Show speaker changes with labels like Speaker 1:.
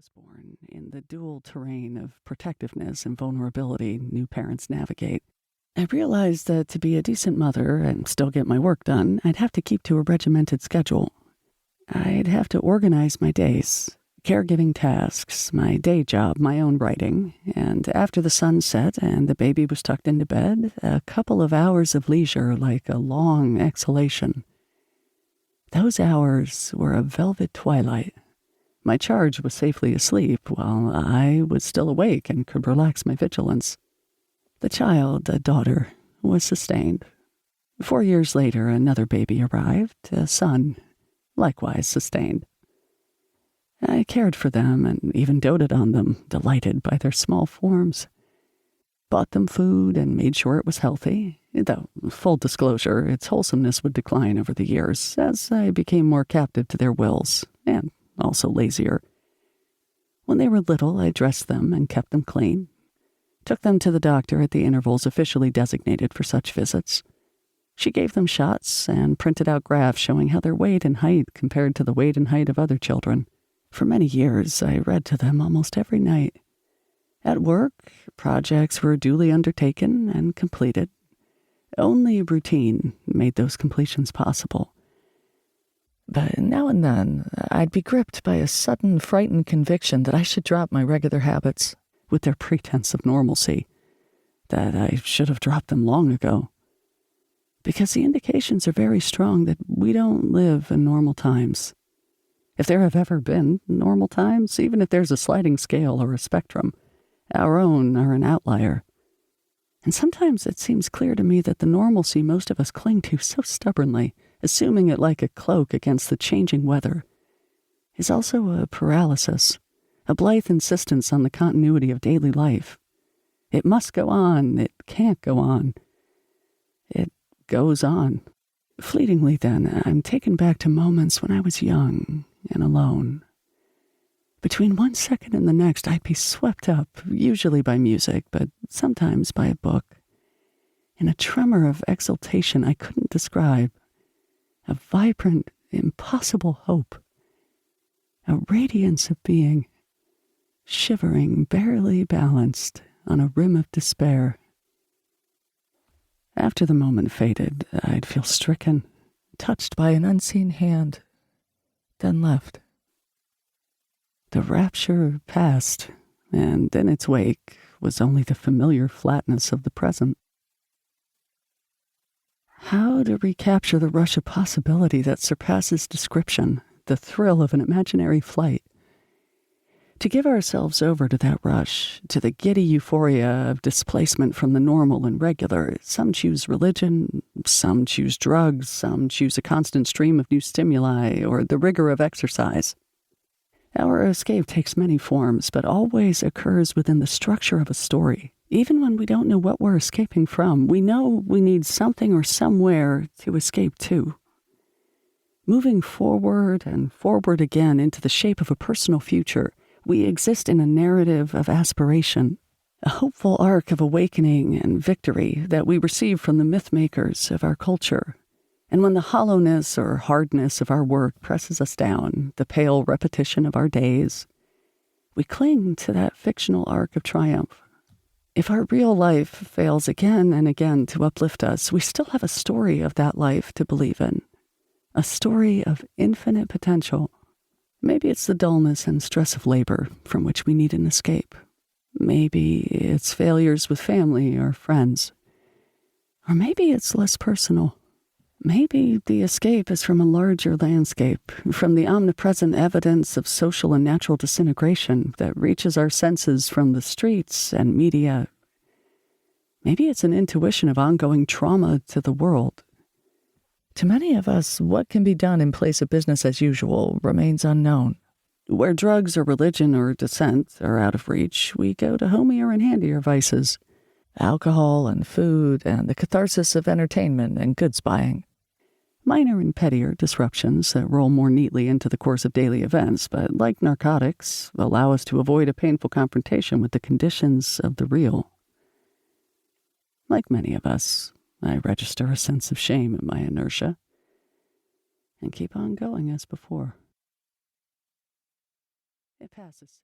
Speaker 1: was born in the dual terrain of protectiveness and vulnerability new parents navigate. I realized that to be a decent mother and still get my work done, I'd have to keep to a regimented schedule. I'd have to organize my days, caregiving tasks, my day job, my own writing, and after the sun set and the baby was tucked into bed, a couple of hours of leisure like a long exhalation. Those hours were a velvet twilight. My charge was safely asleep while I was still awake and could relax my vigilance. The child, a daughter, was sustained. 4 years later, another baby arrived, a son, likewise sustained. I cared for them and even doted on them, delighted by their small forms. Bought them food and made sure it was healthy, though, full disclosure, its wholesomeness would decline over the years as I became more captive to their wills, and also lazier. When they were little, I dressed them and kept them clean. Took them to the doctor at the intervals officially designated for such visits. She gave them shots and printed out graphs showing how their weight and height compared to the weight and height of other children. For many years, I read to them almost every night. At work, projects were duly undertaken and completed. Only routine made those completions possible. But now and then, I'd be gripped by a sudden frightened conviction that I should drop my regular habits, with their pretense of normalcy, that I should have dropped them long ago. Because the indications are very strong that we don't live in normal times. If there have ever been normal times, even if there's a sliding scale or a spectrum, our own are an outlier. And sometimes it seems clear to me that the normalcy most of us cling to so stubbornly, assuming it like a cloak against the changing weather, is also a paralysis, a blithe insistence on the continuity of daily life. It must go on, it can't go on. It goes on. Fleetingly then, I'm taken back to moments when I was young and alone. Between 1 second and the next, I'd be swept up, usually by music, but sometimes by a book, in a tremor of exultation I couldn't describe, a vibrant, impossible hope, a radiance of being, shivering, barely balanced on a rim of despair. After the moment faded, I'd feel stricken, touched by an unseen hand, then left. The rapture passed, and in its wake was only the familiar flatness of the present. How to recapture the rush of possibility that surpasses description, the thrill of an imaginary flight? To give ourselves over to that rush, to the giddy euphoria of displacement from the normal and regular, some choose religion, some choose drugs, some choose a constant stream of new stimuli or the rigor of exercise. Our escape takes many forms, but always occurs within the structure of a story. Even when we don't know what we're escaping from, we know we need something or somewhere to escape to. Moving forward and forward again into the shape of a personal future, we exist in a narrative of aspiration, a hopeful arc of awakening and victory that we receive from the myth-makers of our culture. And when the hollowness or hardness of our work presses us down, the pale repetition of our days, we cling to that fictional arc of triumph. If our real life fails again and again to uplift us, we still have a story of that life to believe in, a story of infinite potential. Maybe it's the dullness and stress of labor from which we need an escape. Maybe it's failures with family or friends. Or maybe it's less personal. Maybe the escape is from a larger landscape, from the omnipresent evidence of social and natural disintegration that reaches our senses from the streets and media. Maybe it's an intuition of ongoing trauma to the world. To many of us, what can be done in place of business as usual remains unknown. Where drugs or religion or dissent are out of reach, we go to homier and handier vices. Alcohol and food and the catharsis of entertainment and goods buying. Minor and pettier disruptions that roll more neatly into the course of daily events, but like narcotics, allow us to avoid a painful confrontation with the conditions of the real. Like many of us, I register a sense of shame in my inertia and keep on going as before. It passes.